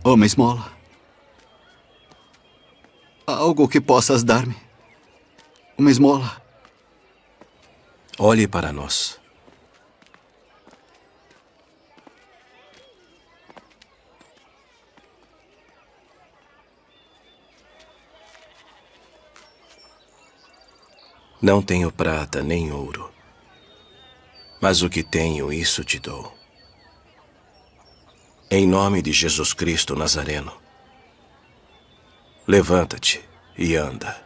Uma esmola. Algo que possas dar-me. Uma esmola. Olhe para nós. Não tenho prata nem ouro, mas o que tenho, isso te dou. Em nome de Jesus Cristo Nazareno, levanta-te e anda.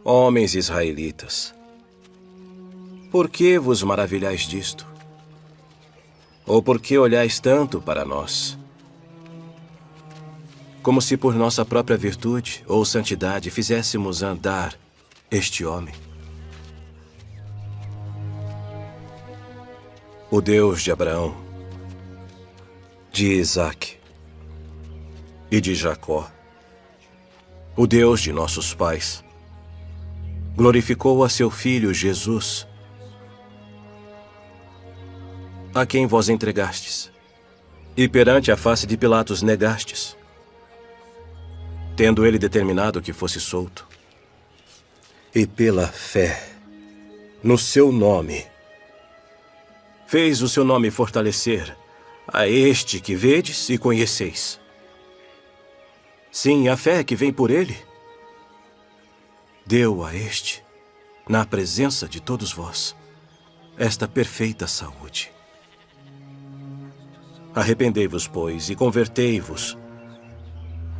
Homens israelitas, por que vos maravilhais disto? Ou por que olhais tanto para nós? Como se por nossa própria virtude ou santidade fizéssemos andar este homem. O Deus de Abraão, de Isaque e de Jacó, o Deus de nossos pais, glorificou a seu Filho Jesus, a quem vós entregastes, e perante a face de Pilatos negastes, tendo ele determinado que fosse solto. E pela fé no seu nome, fez o seu nome fortalecer a este que vedes e conheceis. Sim, a fé que vem por ele, deu a este, na presença de todos vós, esta perfeita saúde. Arrependei-vos, pois, e convertei-vos,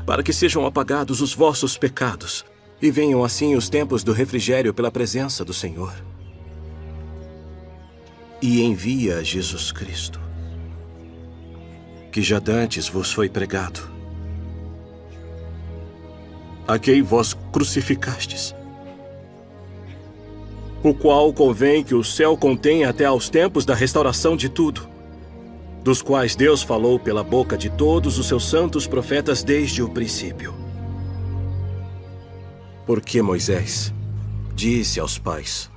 para que sejam apagados os vossos pecados, e venham assim os tempos do refrigério pela presença do Senhor. E envia Jesus Cristo, que já dantes vos foi pregado, a quem vós crucificastes, o qual convém que o céu contenha até aos tempos da restauração de tudo, dos quais Deus falou pela boca de todos os seus santos profetas desde o princípio. Porque Moisés disse aos pais: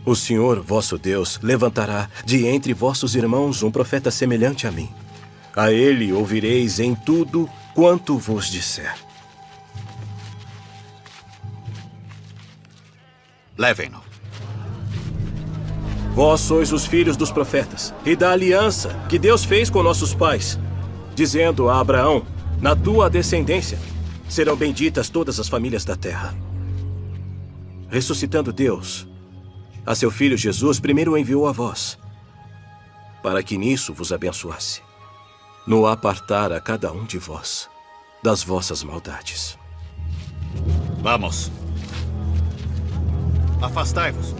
o Senhor, vosso Deus, levantará de entre vossos irmãos um profeta semelhante a mim. A ele ouvireis em tudo quanto vos disser. Levem-no. Vós sois os filhos dos profetas e da aliança que Deus fez com nossos pais, dizendo a Abraão: na tua descendência serão benditas todas as famílias da terra. Ressuscitando Deus a seu Filho Jesus, primeiro o enviou a vós, para que nisso vos abençoasse, no apartar a cada um de vós das vossas maldades. Vamos. Afastai-vos.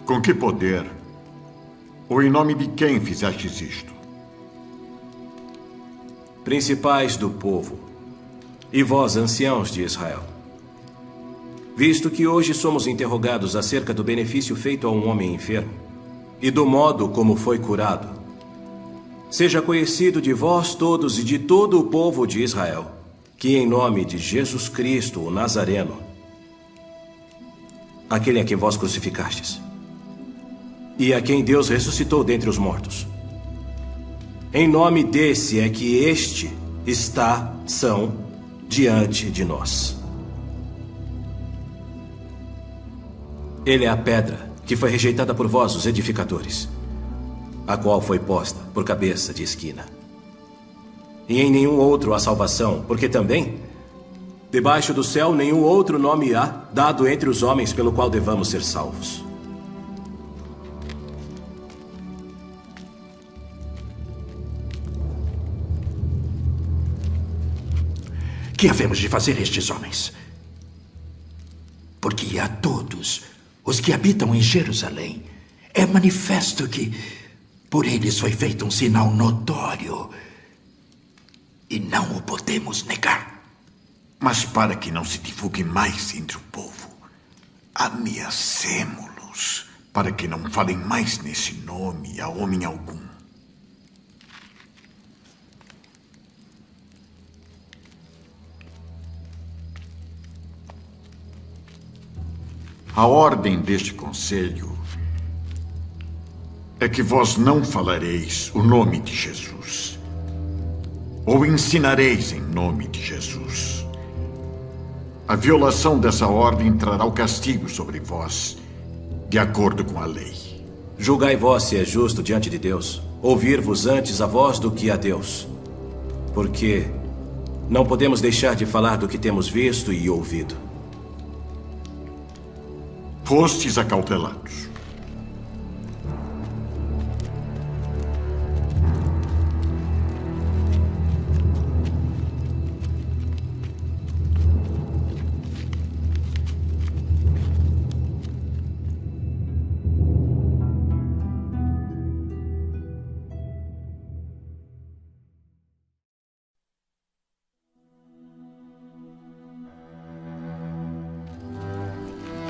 Com que poder? Ou em nome de quem fizestes isto? Principais do povo, e vós, anciãos de Israel, visto que hoje somos interrogados acerca do benefício feito a um homem enfermo e do modo como foi curado, seja conhecido de vós todos e de todo o povo de Israel, que em nome de Jesus Cristo, o Nazareno, aquele a quem vós crucificastes, e a quem Deus ressuscitou dentre os mortos, em nome desse é que este está são diante de nós. Ele é a pedra que foi rejeitada por vós, os edificadores, a qual foi posta por cabeça de esquina. E em nenhum outro há salvação, porque também, debaixo do céu, nenhum outro nome há dado entre os homens pelo qual devamos ser salvos. Que havemos de fazer estes homens? Porque a todos os que habitam em Jerusalém é manifesto que por eles foi feito um sinal notório e não o podemos negar. Mas para que não se divulgue mais entre o povo, ameacemo-los para que não falem mais nesse nome a homem algum. A ordem deste conselho é que vós não falareis o nome de Jesus, ou ensinareis em nome de Jesus. A violação dessa ordem trará o castigo sobre vós, de acordo com a lei. Julgai vós se é justo diante de Deus, ouvir-vos antes a vós do que a Deus. Porque não podemos deixar de falar do que temos visto e ouvido. Fostes acautelados.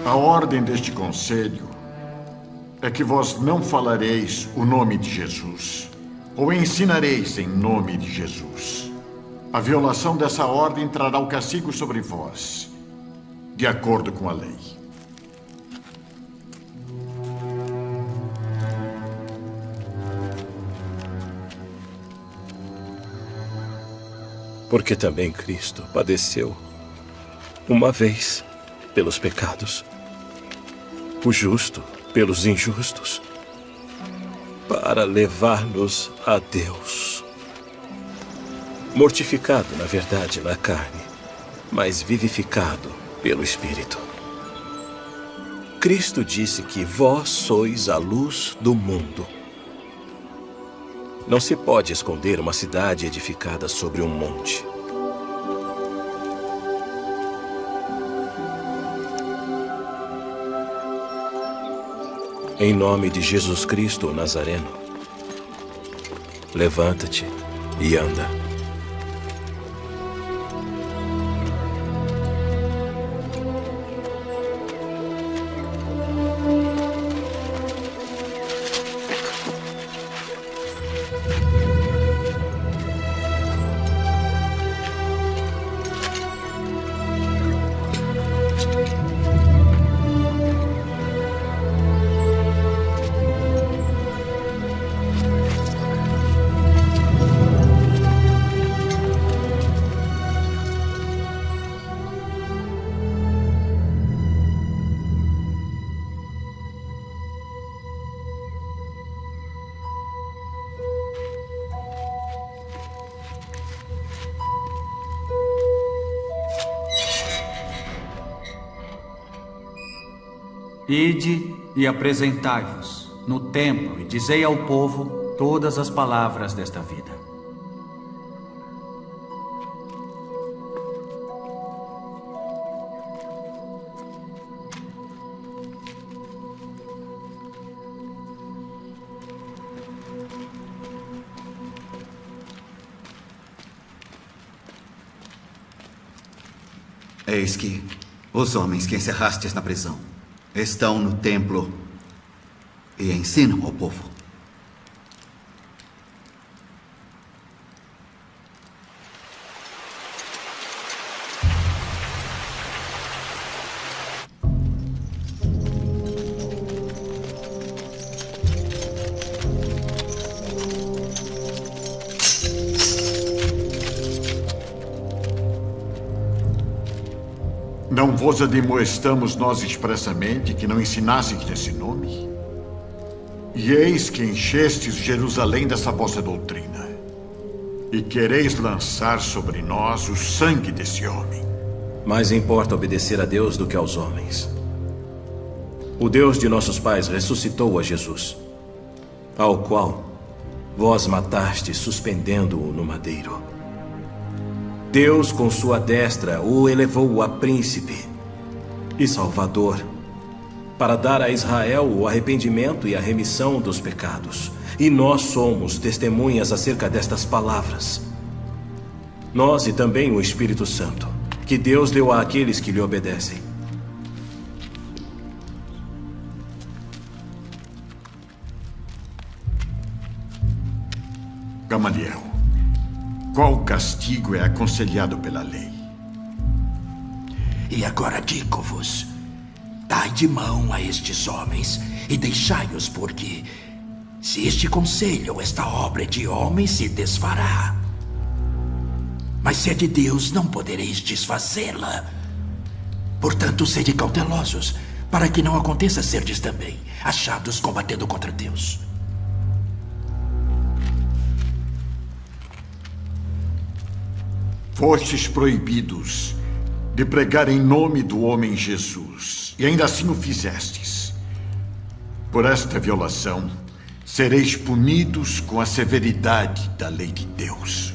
A ordem deste conselho é que vós não falareis o nome de Jesus, ou ensinareis em nome de Jesus. A violação dessa ordem trará o castigo sobre vós, de acordo com a lei. Porque também Cristo padeceu uma vez pelos pecados, o justo pelos injustos, para levar-nos a Deus. Mortificado, na verdade, na carne, mas vivificado pelo Espírito. Cristo disse que vós sois a luz do mundo. Não se pode esconder uma cidade edificada sobre um monte. Em nome de Jesus Cristo, o Nazareno, levanta-te e anda. Ide e apresentai-vos no templo e dizei ao povo todas as palavras desta vida. Eis que os homens que encerrastes na prisão estão no templo e ensinam ao povo. Não vos admoestamos nós expressamente que não ensinasseis desse nome? E eis que enchestes Jerusalém dessa vossa doutrina, e quereis lançar sobre nós o sangue desse homem. Mais importa obedecer a Deus do que aos homens. O Deus de nossos pais ressuscitou a Jesus, ao qual vós matastes suspendendo-o no madeiro. Deus, com sua destra, o elevou a príncipe e salvador, para dar a Israel o arrependimento e a remissão dos pecados. E nós somos testemunhas acerca destas palavras. Nós e também o Espírito Santo, que Deus deu àqueles que lhe obedecem. Gamaliel, qual castigo é aconselhado pela lei? E agora digo-vos, dai de mão a estes homens e deixai-os, porque se este conselho ou esta obra é de homens, se desfará. Mas se é de Deus, não podereis desfazê-la. Portanto, sede cautelosos, para que não aconteça serdes também achados combatendo contra Deus. Fostes proibidos de pregar em nome do homem Jesus, e ainda assim o fizestes. Por esta violação, sereis punidos com a severidade da lei de Deus.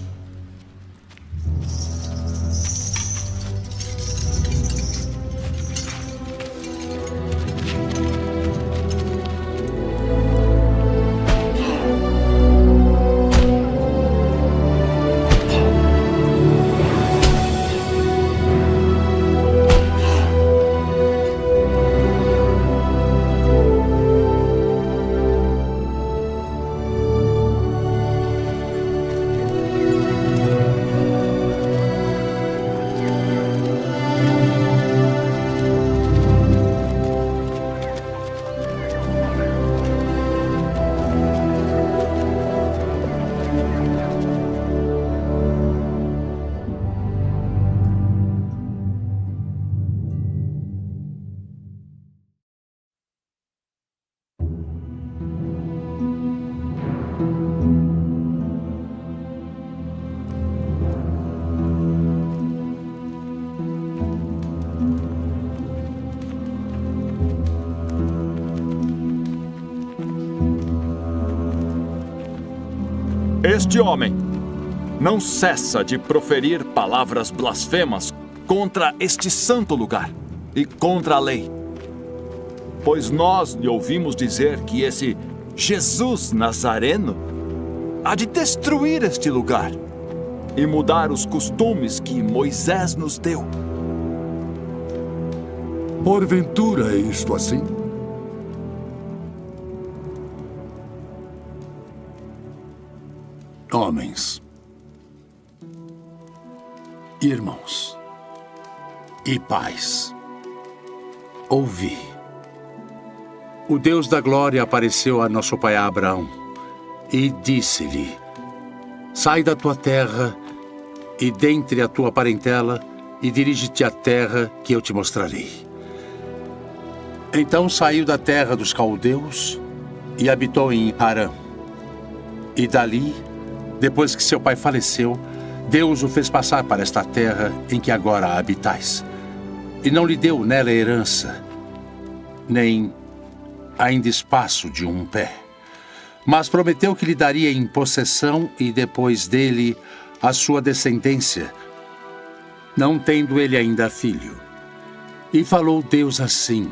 Este homem não cessa de proferir palavras blasfemas contra este santo lugar e contra a lei. Pois nós lhe ouvimos dizer que esse Jesus Nazareno há de destruir este lugar e mudar os costumes que Moisés nos deu. Porventura é isto assim? Homens, irmãos e pais, ouvi. O Deus da glória apareceu a nosso pai Abraão e disse-lhe: sai da tua terra e dentre a tua parentela e dirige-te à terra que eu te mostrarei. Então saiu da terra dos caldeus e habitou em Harã. E dali, depois que seu pai faleceu, Deus o fez passar para esta terra em que agora habitais. E não lhe deu nela herança, nem ainda espaço de um pé. Mas prometeu que lhe daria em possessão e depois dele a sua descendência, não tendo ele ainda filho. E falou Deus assim,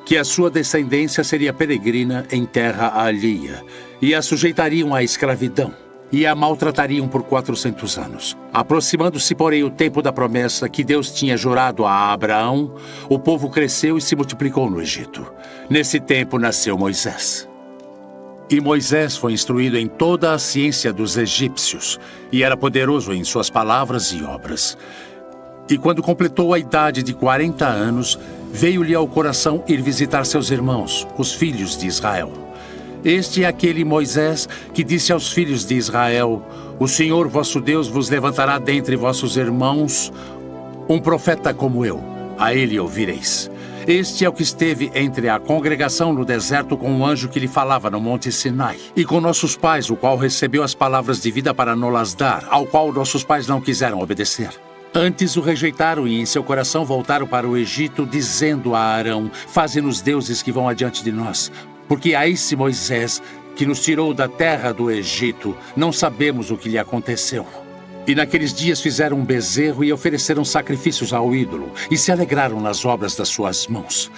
que a sua descendência seria peregrina em terra alheia, e a sujeitariam à escravidão. e a maltratariam por 400 anos. Aproximando-se, porém, o tempo da promessa que Deus tinha jurado a Abraão, o povo cresceu e se multiplicou no Egito. Nesse tempo nasceu Moisés. E Moisés foi instruído em toda a ciência dos egípcios, e era poderoso em suas palavras e obras. E quando completou a idade de 40 anos, veio-lhe ao coração ir visitar seus irmãos, os filhos de Israel. Este é aquele Moisés que disse aos filhos de Israel: o Senhor vosso Deus vos levantará dentre vossos irmãos um profeta como eu, a ele ouvireis. Este é o que esteve entre a congregação no deserto com o anjo que lhe falava no monte Sinai, e com nossos pais, o qual recebeu as palavras de vida para nos dar, ao qual nossos pais não quiseram obedecer. Antes o rejeitaram e em seu coração voltaram para o Egito, dizendo a Arão: faze-nos deuses que vão adiante de nós, porque a esse Moisés, que nos tirou da terra do Egito, não sabemos o que lhe aconteceu. E naqueles dias fizeram um bezerro e ofereceram sacrifícios ao ídolo, e se alegraram nas obras das suas mãos.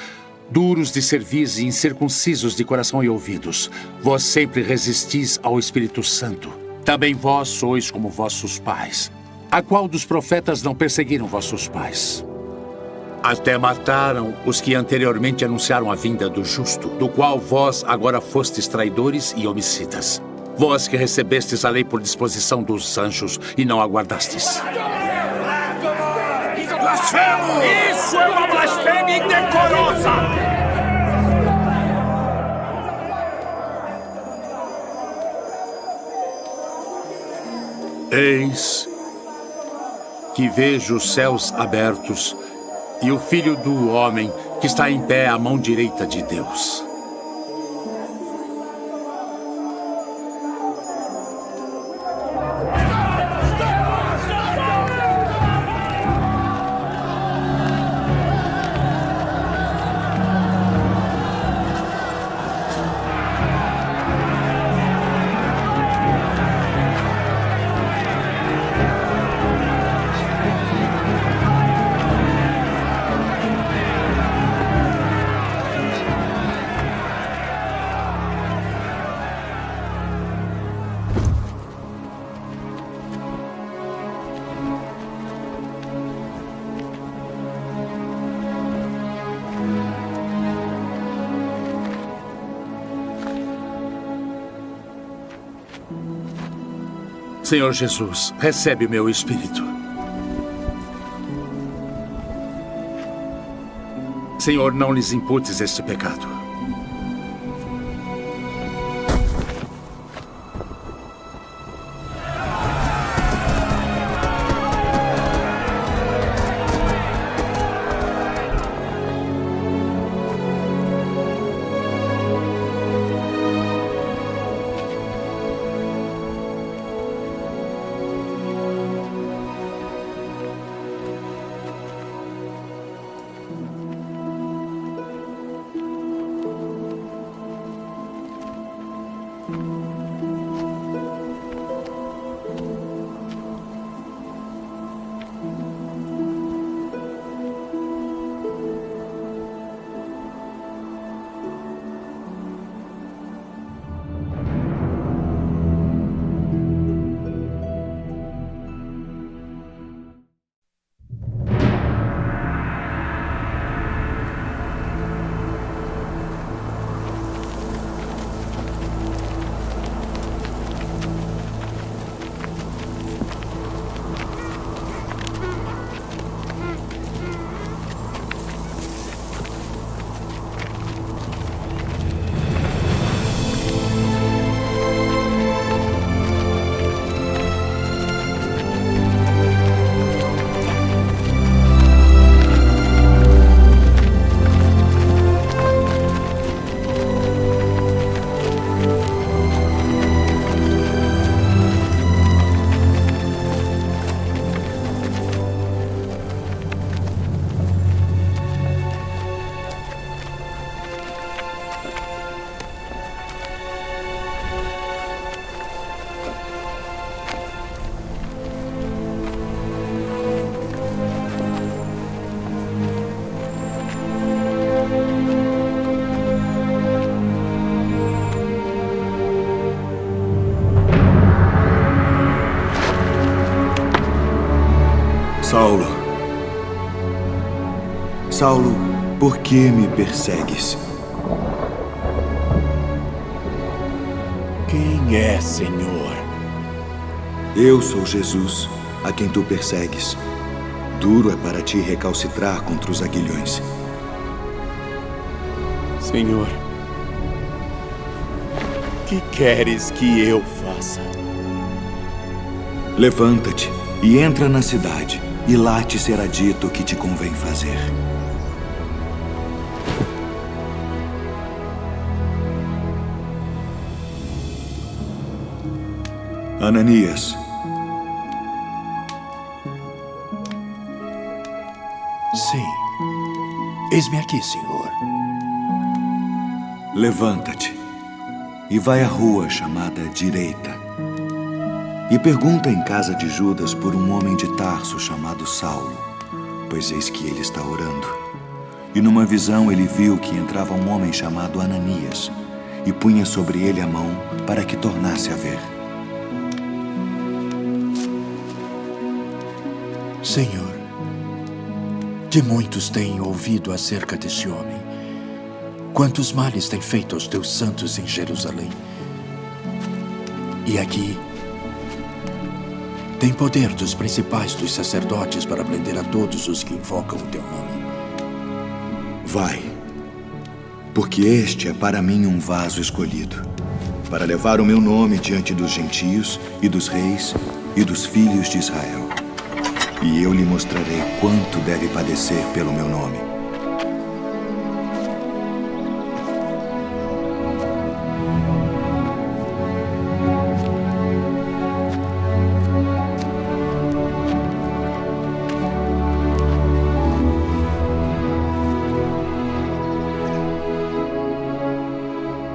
Duros de cerviz e incircuncisos de coração e ouvidos, vós sempre resistis ao Espírito Santo. Também vós sois como vossos pais. A qual dos profetas não perseguiram vossos pais? Até mataram os que anteriormente anunciaram a vinda do justo, do qual vós agora fostes traidores e homicidas. Vós que recebestes a lei por disposição dos anjos e não aguardastes. Blasfemo! Isso é uma blasfêmia indecorosa! Eis que vejo os céus abertos e o Filho do Homem que está em pé à mão direita de Deus. Senhor Jesus, recebe o meu espírito. Senhor, não lhes imputes este pecado. Saulo, Saulo, por que me persegues? Quem é, Senhor? Eu sou Jesus, a quem tu persegues. Duro é para ti recalcitrar contra os aguilhões. Senhor, que queres que eu faça? Levanta-te e entra na cidade, e lá te será dito o que te convém fazer. Ananias. Sim. Eis-me aqui, Senhor. Levanta-te e vai à rua chamada Direita. E pergunta em casa de Judas por um homem de Tarso chamado Saulo, pois eis que ele está orando. E numa visão ele viu que entrava um homem chamado Ananias e punha sobre ele a mão para que tornasse a ver. Senhor, de muitos tenho ouvido acerca deste homem. Quantos males tem feito aos teus santos em Jerusalém. E aqui tem poder dos principais dos sacerdotes para prender a todos os que invocam o teu nome. Vai, porque este é para mim um vaso escolhido, para levar o meu nome diante dos gentios e dos reis e dos filhos de Israel. E eu lhe mostrarei quanto deve padecer pelo meu nome.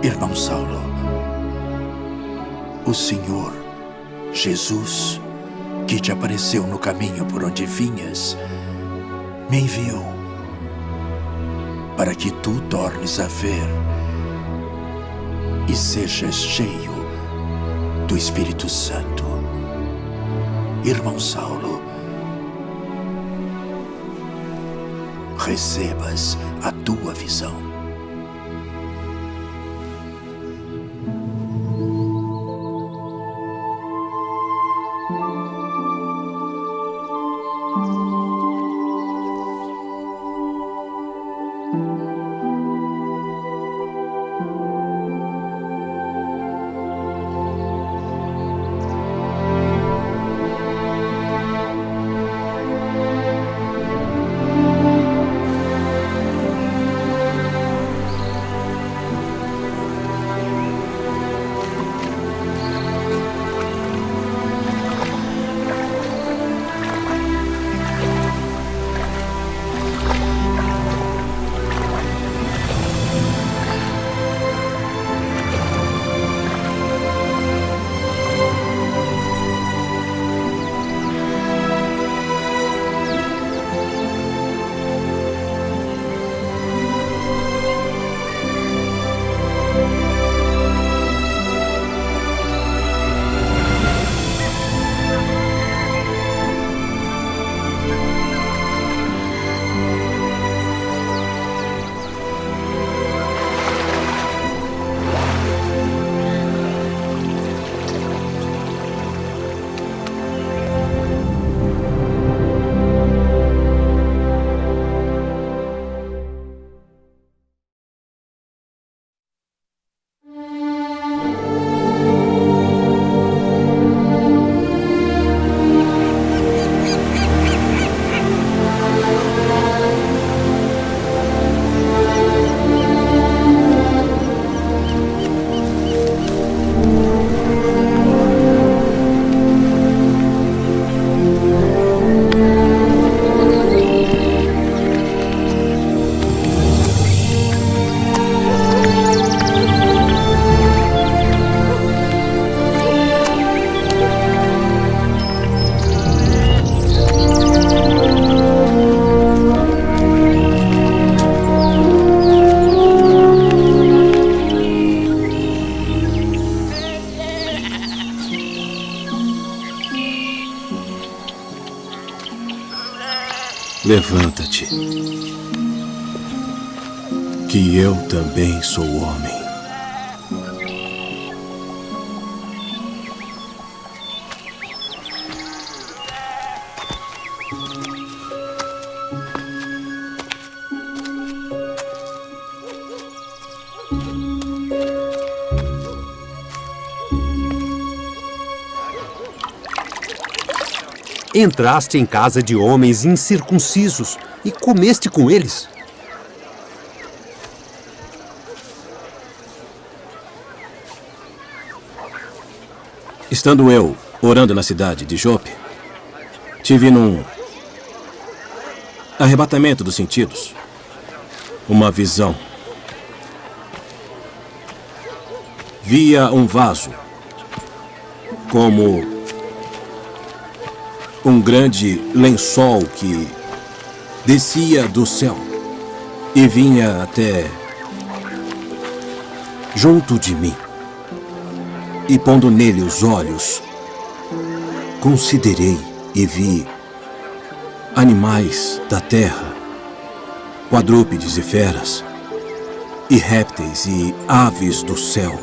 Irmão Saulo, o Senhor Jesus, que te apareceu no caminho por onde vinhas, me enviou para que tu tornes a ver e sejas cheio do Espírito Santo. Irmão Saulo, recebas a tua visão. levanta-te, que eu também sou homem. Entraste em casa de homens incircuncisos e comeste com eles. Estando eu orando na cidade de Jope, tive num arrebatamento dos sentidos uma visão. Via um vaso como um grande lençol que descia do céu e vinha até junto de mim. E pondo nele os olhos, considerei e vi animais da terra, quadrúpedes e feras, e répteis e aves do céu.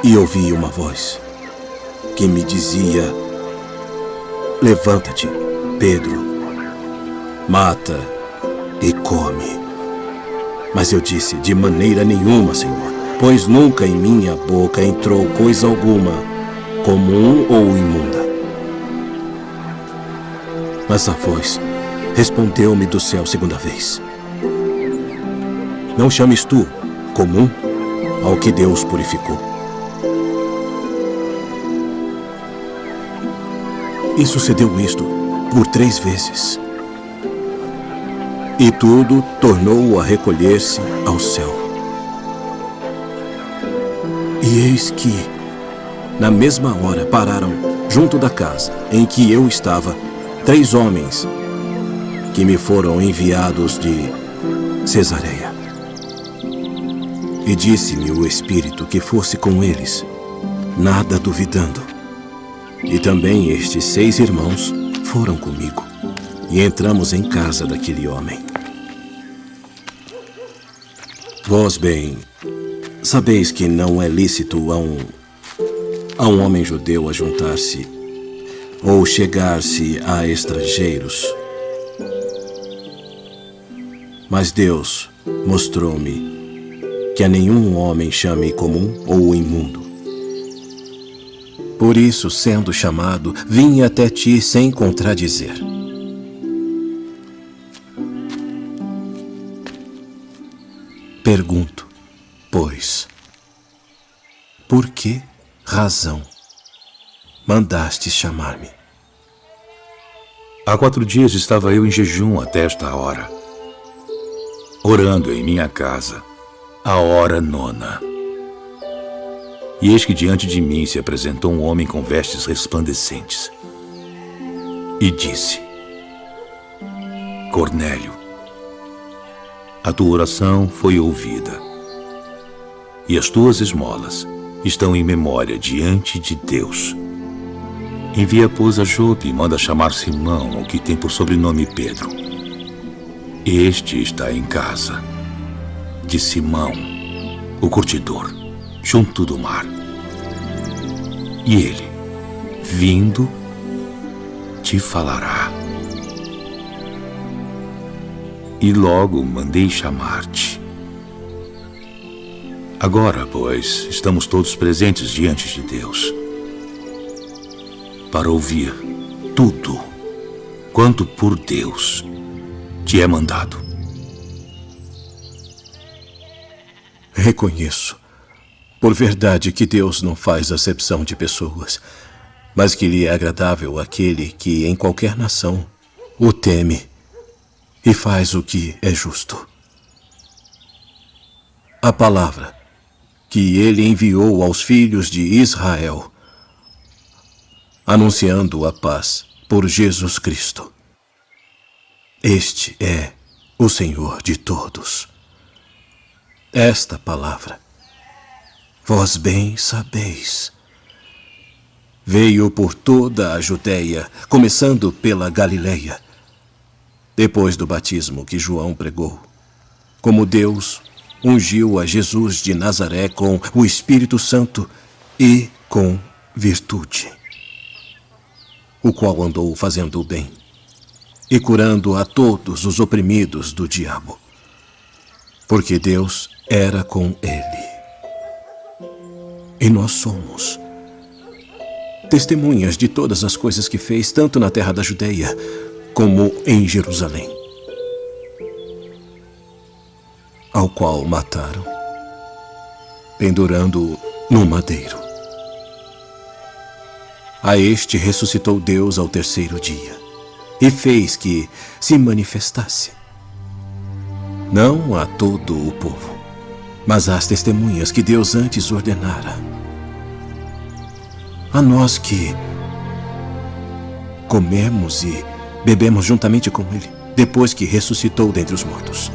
E ouvi uma voz que me dizia: levanta-te, Pedro, mata e come. Mas eu disse: de maneira nenhuma, Senhor, pois nunca em minha boca entrou coisa alguma comum ou imunda. Mas a voz respondeu-me do céu segunda vez: não chames tu comum ao que Deus purificou. E sucedeu isto por 3 vezes. E tudo tornou a recolher-se ao céu. E eis que, na mesma hora, pararam junto da casa em que eu estava 3 homens que me foram enviados de Cesareia. E disse-me o Espírito que fosse com eles, nada duvidando. E também estes 6 irmãos foram comigo, e entramos em casa daquele homem. Vós bem sabeis que não é lícito a um homem judeu ajuntar-se ou chegar-se a estrangeiros. Mas Deus mostrou-me que a nenhum homem chame comum ou imundo. Por isso, sendo chamado, vim até ti sem contradizer. Pergunto, pois, por que razão mandaste chamar-me? Há 4 dias estava eu em jejum até esta hora, orando em minha casa, a hora 9. E eis que diante de mim se apresentou um homem com vestes resplandecentes. E disse: Cornélio, a tua oração foi ouvida, e as tuas esmolas estão em memória diante de Deus. Envia, pois, a Jope e manda chamar Simão, o que tem por sobrenome Pedro. Este está em casa de Simão, o curtidor, junto do mar. E ele, vindo, te falará. E logo mandei chamar-te. Agora, pois, estamos todos presentes diante de Deus para ouvir tudo quanto por Deus te é mandado. Reconheço, por verdade, que Deus não faz acepção de pessoas, mas que lhe é agradável aquele que em qualquer nação o teme e faz o que é justo. A palavra que ele enviou aos filhos de Israel, anunciando a paz por Jesus Cristo. Este é o Senhor de todos. Esta palavra, vós bem sabeis, veio por toda a Judéia, começando pela Galileia, depois do batismo que João pregou, como Deus ungiu a Jesus de Nazaré com o Espírito Santo e com virtude, o qual andou fazendo o bem e curando a todos os oprimidos do diabo, porque Deus era com ele. E nós somos testemunhas de todas as coisas que fez, tanto na terra da Judeia como em Jerusalém, ao qual mataram, pendurando-o no madeiro. A este ressuscitou Deus ao terceiro dia e fez que se manifestasse, não a todo o povo, mas às testemunhas que Deus antes ordenara, a nós que comemos e bebemos juntamente com ele, depois que ressuscitou dentre os mortos.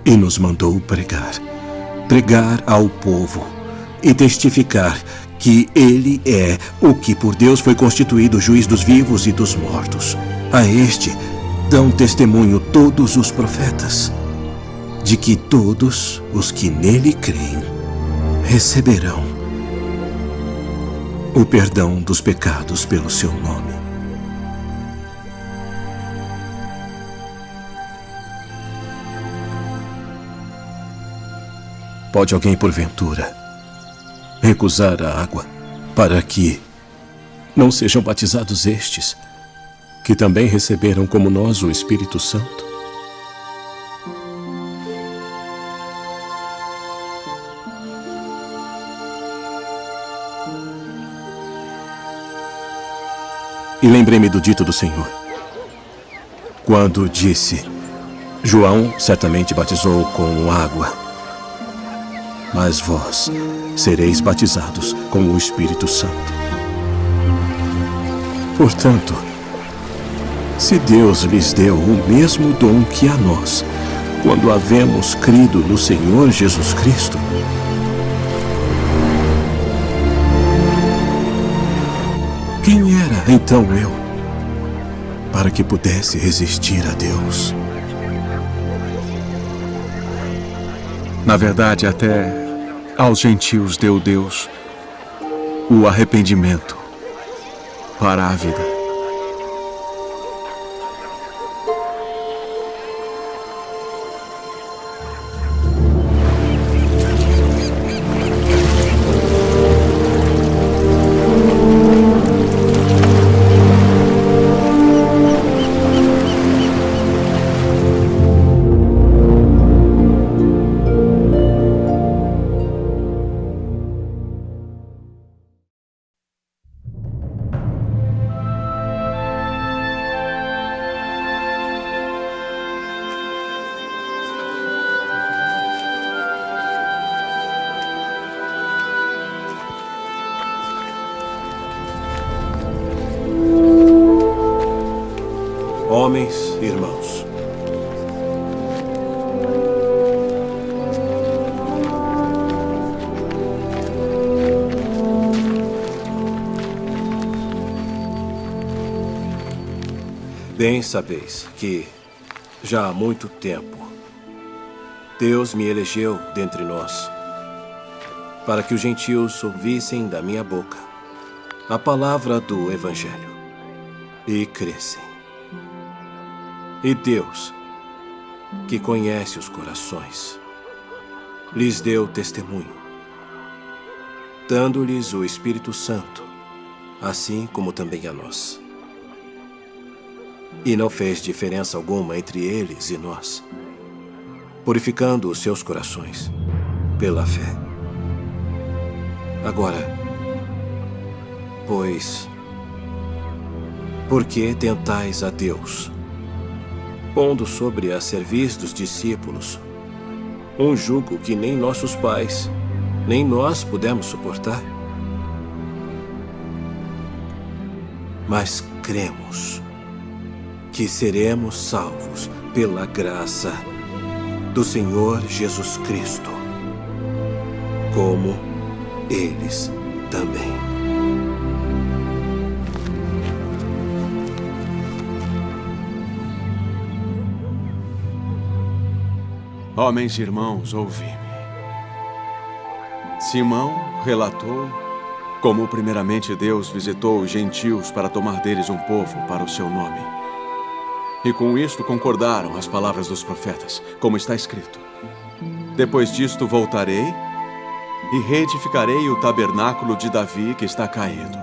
E nos mandou pregar ao povo e testificar que ele é o que por Deus foi constituído juiz dos vivos e dos mortos. A este dão testemunho todos os profetas, de que todos os que nele creem receberão o perdão dos pecados pelo seu nome. Pode alguém, porventura, recusar a água para que não sejam batizados estes, que também receberam como nós o Espírito Santo? E lembrei-me do dito do Senhor, quando disse: João certamente batizou com água, mas vós sereis batizados com o Espírito Santo. Portanto, se Deus lhes deu o mesmo dom que a nós, quando havemos crido no Senhor Jesus Cristo, quem era então eu, para que pudesse resistir a Deus? Na verdade, até aos gentios deu Deus o arrependimento para a vida. Homens, irmãos, bem sabeis que, já há muito tempo, Deus me elegeu dentre nós, para que os gentios ouvissem da minha boca a palavra do Evangelho e crescem. E Deus, que conhece os corações, lhes deu testemunho, dando-lhes o Espírito Santo, assim como também a nós. E não fez diferença alguma entre eles e nós, purificando os seus corações pela fé. Agora, pois, por que tentais a Deus, pondo sobre a cerviz dos discípulos um jugo que nem nossos pais, nem nós pudemos suportar? Mas cremos que seremos salvos pela graça do Senhor Jesus Cristo, como eles também. Homens e irmãos, ouvi-me. Simão relatou como primeiramente Deus visitou os gentios para tomar deles um povo para o seu nome. E com isto concordaram as palavras dos profetas, como está escrito. Depois disto voltarei e reedificarei o tabernáculo de Davi que está caído.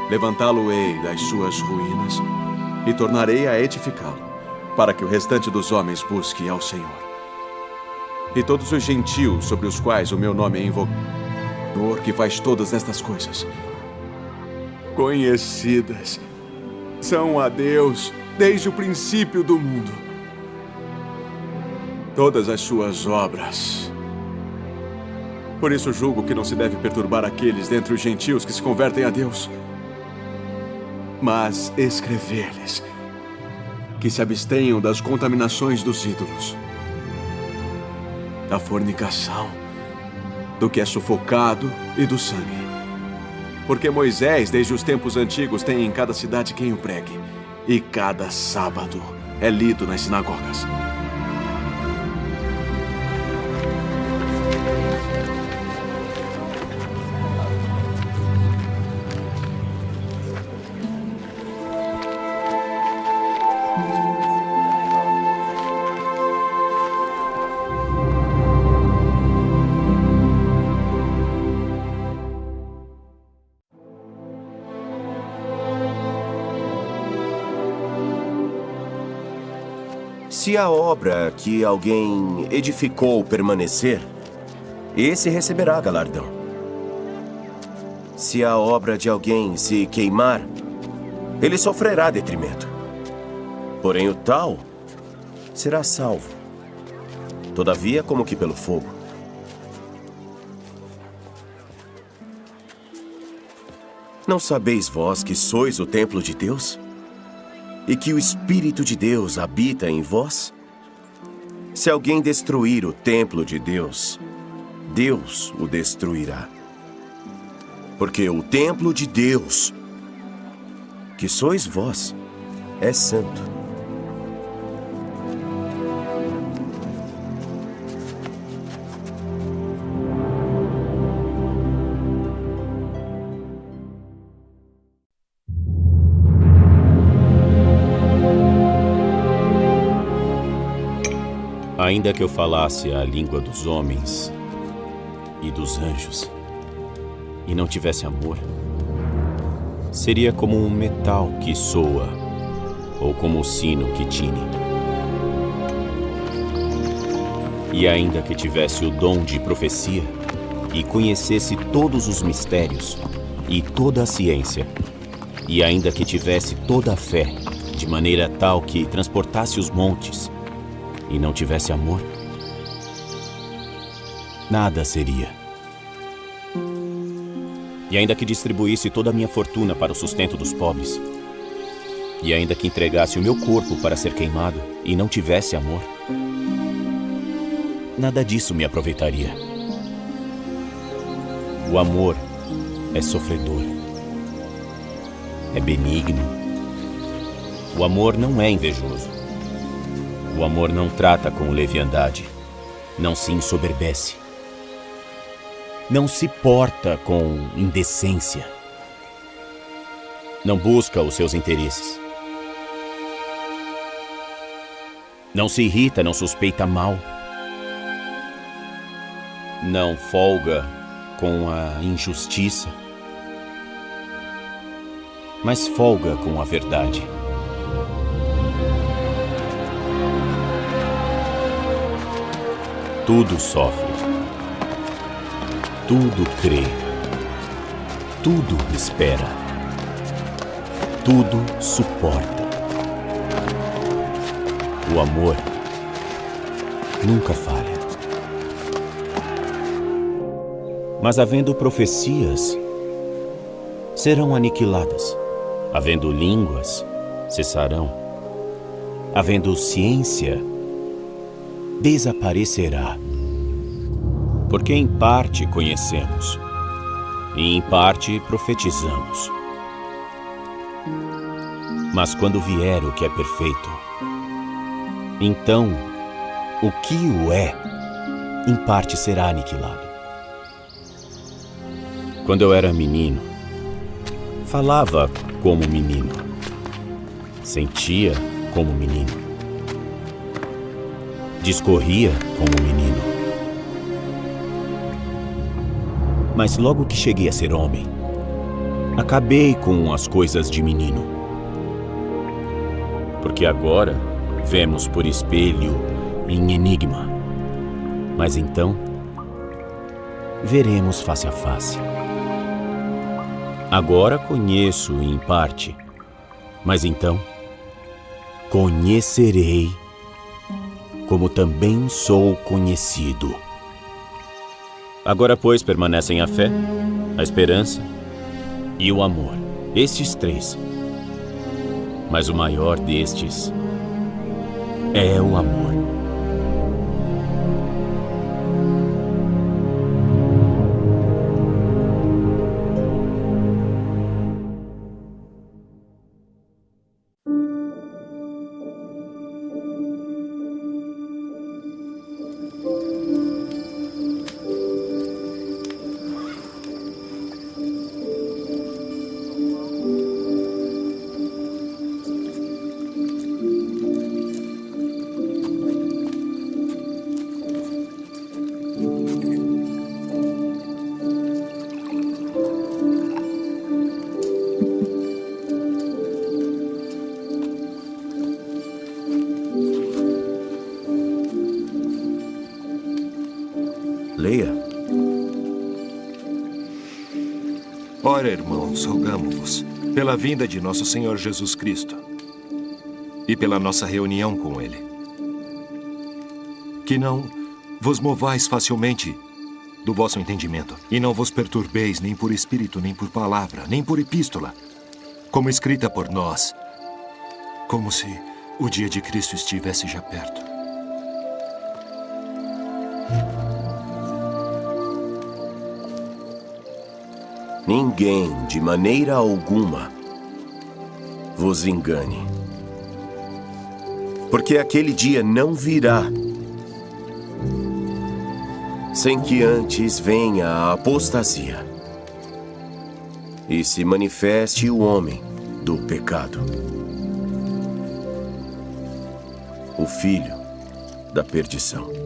Levantá-lo-ei das suas ruínas e tornarei a edificá-lo, para que o restante dos homens busque ao Senhor. E todos os gentios sobre os quais o meu nome é invocado, Senhor que faz todas estas coisas, conhecidas são a Deus desde o princípio do mundo. Todas as suas obras. Por isso julgo que não se deve perturbar aqueles dentre os gentios que se convertem a Deus, mas escrever-lhes que se abstenham das contaminações dos ídolos, da fornicação, do que é sufocado e do sangue. Porque Moisés, desde os tempos antigos, tem em cada cidade quem o pregue, e cada sábado é lido nas sinagogas. Se a obra que alguém edificou permanecer, esse receberá galardão. Se a obra de alguém se queimar, ele sofrerá detrimento. Porém, o tal será salvo, todavia como que pelo fogo. Não sabeis vós que sois o templo de Deus? E que o Espírito de Deus habita em vós? Se alguém destruir o templo de Deus, Deus o destruirá. Porque o templo de Deus, que sois vós, é santo. Ainda que eu falasse a língua dos homens e dos anjos, e não tivesse amor, seria como um metal que soa, ou como o sino que tine. E ainda que tivesse o dom de profecia, e conhecesse todos os mistérios, e toda a ciência, e ainda que tivesse toda a fé, de maneira tal que transportasse os montes, e não tivesse amor, nada seria. E ainda que distribuísse toda a minha fortuna para o sustento dos pobres, e ainda que entregasse o meu corpo para ser queimado e não tivesse amor, nada disso me aproveitaria. O amor é sofredor, é benigno. O amor não é invejoso. O amor não trata com leviandade, não se ensoberbece, não se porta com indecência, não busca os seus interesses, não se irrita, não suspeita mal, não folga com a injustiça, mas folga com a verdade. Tudo sofre, tudo crê, tudo espera, tudo suporta. O amor nunca falha. Mas havendo profecias, serão aniquiladas. Havendo línguas, cessarão. Havendo ciência, desaparecerá. Porque em parte conhecemos, e em parte profetizamos. Mas quando vier o que é perfeito, então o que o é, em parte será aniquilado. Quando eu era menino, falava como menino, sentia como menino, discorria como menino. Mas logo que cheguei a ser homem, acabei com as coisas de menino. Porque agora vemos por espelho em enigma, mas então veremos face a face. Agora conheço em parte, mas então conhecerei como também sou conhecido. Agora, pois, permanecem a fé, a esperança e o amor, estes três. Mas o maior destes é o amor. Leia. Ora, irmãos, rogamo-vos, pela vinda de nosso Senhor Jesus Cristo e pela nossa reunião com Ele, que não vos movais facilmente do vosso entendimento, e não vos perturbeis nem por espírito, nem por palavra, nem por epístola, como escrita por nós, como se o dia de Cristo estivesse já perto. Ninguém, de maneira alguma, vos engane. Porque aquele dia não virá sem que antes venha a apostasia e se manifeste o homem do pecado, o filho da perdição.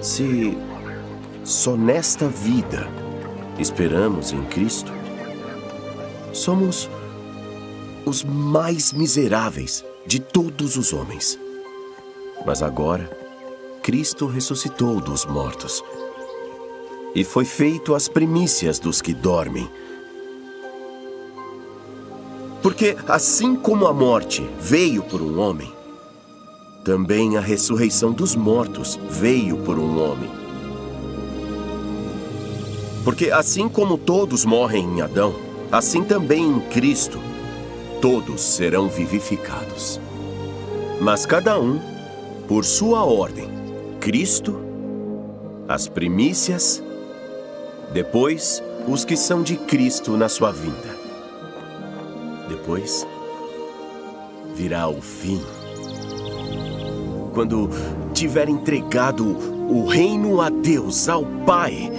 Se só nesta vida esperamos em Cristo, somos os mais miseráveis de todos os homens. Mas agora, Cristo ressuscitou dos mortos e foi feito as primícias dos que dormem. Porque assim como a morte veio por um homem, também a ressurreição dos mortos veio por um homem. Porque assim como todos morrem em Adão, assim também em Cristo, todos serão vivificados. Mas cada um, por sua ordem, Cristo, as primícias, depois os que são de Cristo na sua vinda. Depois virá o fim, quando tiver entregado o reino a Deus, ao Pai,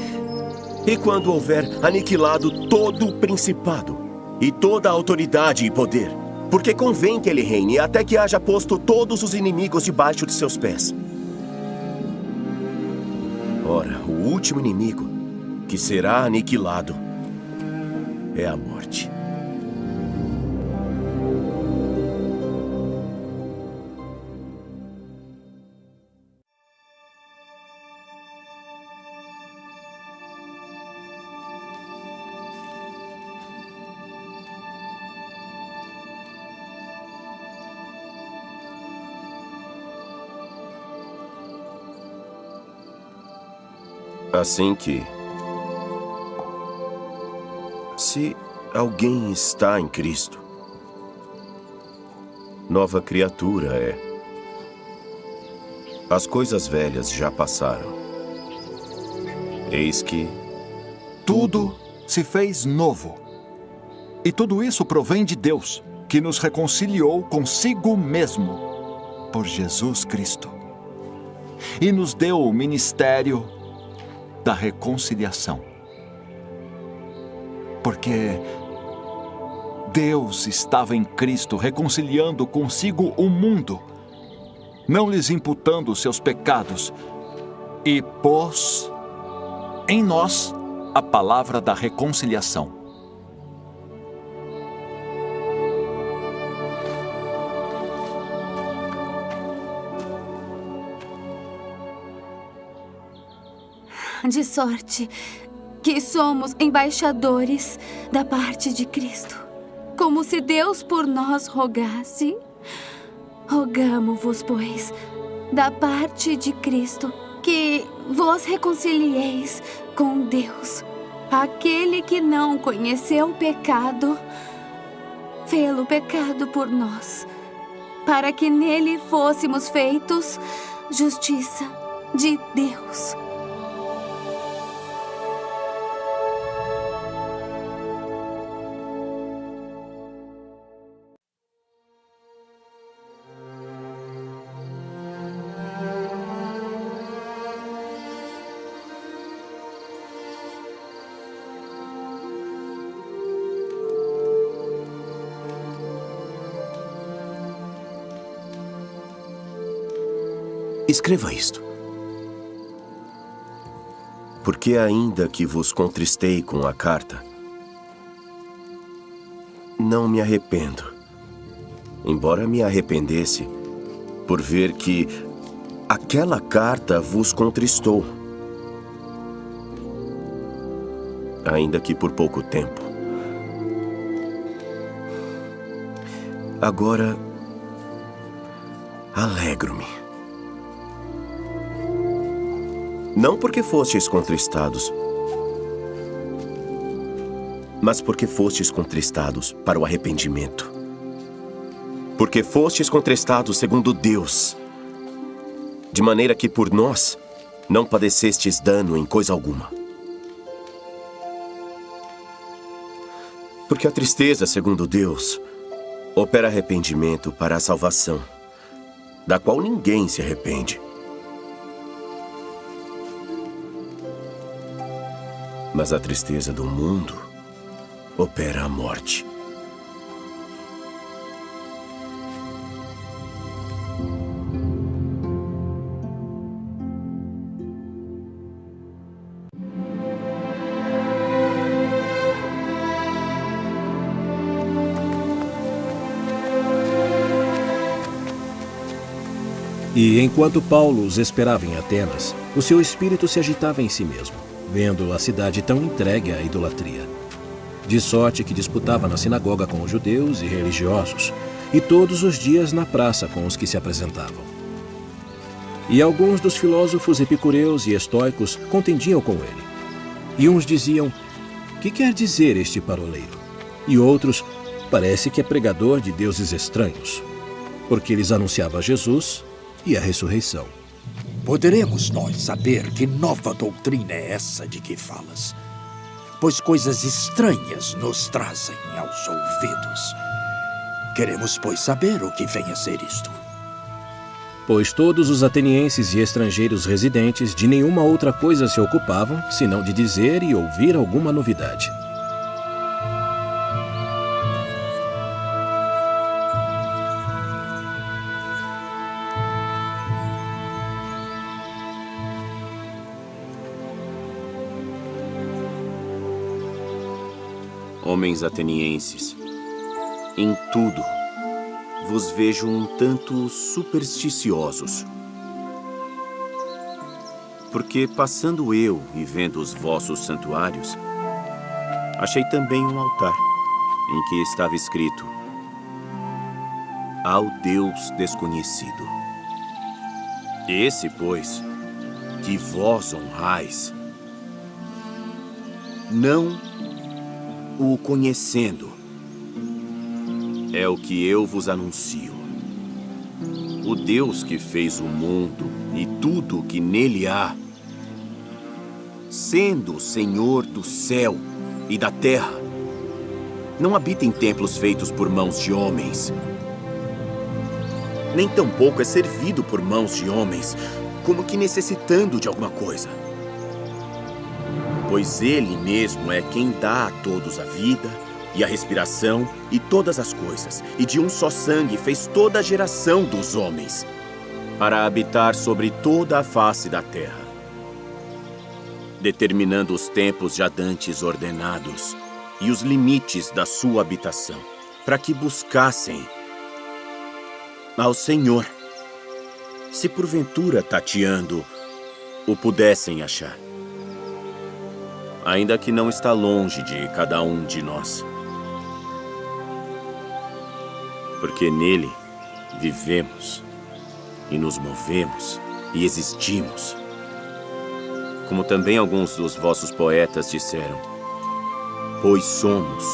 e quando houver aniquilado todo o principado, e toda a autoridade e poder, porque convém que ele reine até que haja posto todos os inimigos debaixo de seus pés. Ora, o último inimigo que será aniquilado é a morte. Assim que, se alguém está em Cristo, nova criatura é. As coisas velhas já passaram. Eis que tudo se fez novo. E tudo isso provém de Deus, que nos reconciliou consigo mesmo, por Jesus Cristo. E nos deu o ministério da reconciliação. Porque Deus estava em Cristo reconciliando consigo o mundo, não lhes imputando seus pecados, e pôs em nós a palavra da reconciliação. De sorte que somos embaixadores da parte de Cristo, como se Deus por nós rogasse. Rogamo-vos, pois, da parte de Cristo, que vos reconcilieis com Deus. Aquele que não conheceu o pecado, fê-lo pecado por nós, para que nele fôssemos feitos justiça de Deus. Escreva isto. Porque ainda que vos contristei com a carta, não me arrependo. Embora me arrependesse por ver que aquela carta vos contristou. Ainda que por pouco tempo. Agora, alegro-me. Não porque fostes contristados, mas porque fostes contristados para o arrependimento. Porque fostes contristados segundo Deus, de maneira que por nós não padecestes dano em coisa alguma. Porque a tristeza, segundo Deus, opera arrependimento para a salvação, da qual ninguém se arrepende. Mas a tristeza do mundo opera a morte. E enquanto Paulo os esperava em Atenas, o seu espírito se agitava em si mesmo, vendo a cidade tão entregue à idolatria. De sorte que disputava na sinagoga com os judeus e religiosos, e todos os dias na praça com os que se apresentavam. E alguns dos filósofos epicureus e estoicos contendiam com ele. E uns diziam: "Que quer dizer este paroleiro?" E outros: "Parece que é pregador de deuses estranhos", porque lhes anunciava Jesus e a ressurreição. Poderemos nós saber que nova doutrina é essa de que falas? Pois coisas estranhas nos trazem aos ouvidos. Queremos, pois, saber o que vem a ser isto. Pois todos os atenienses e estrangeiros residentes de nenhuma outra coisa se ocupavam, senão de dizer e ouvir alguma novidade. Homens atenienses, em tudo vos vejo um tanto supersticiosos. Porque passando eu e vendo os vossos santuários, achei também um altar, em que estava escrito: "Ao Deus desconhecido". Esse, pois, que vós honrais, não o conhecendo, é o que eu vos anuncio. o Deus que fez o mundo e tudo o que nele há, sendo o Senhor do céu e da terra, não habita em templos feitos por mãos de homens, nem tampouco é servido por mãos de homens, como que necessitando de alguma coisa. Pois Ele mesmo é quem dá a todos a vida e a respiração e todas as coisas, e de um só sangue fez toda a geração dos homens, para habitar sobre toda a face da terra, determinando os tempos já dantes ordenados e os limites da sua habitação, para que buscassem ao Senhor, se porventura tateando o pudessem achar, ainda que não está longe de cada um de nós, porque nele vivemos e nos movemos e existimos, como também alguns dos vossos poetas disseram, pois somos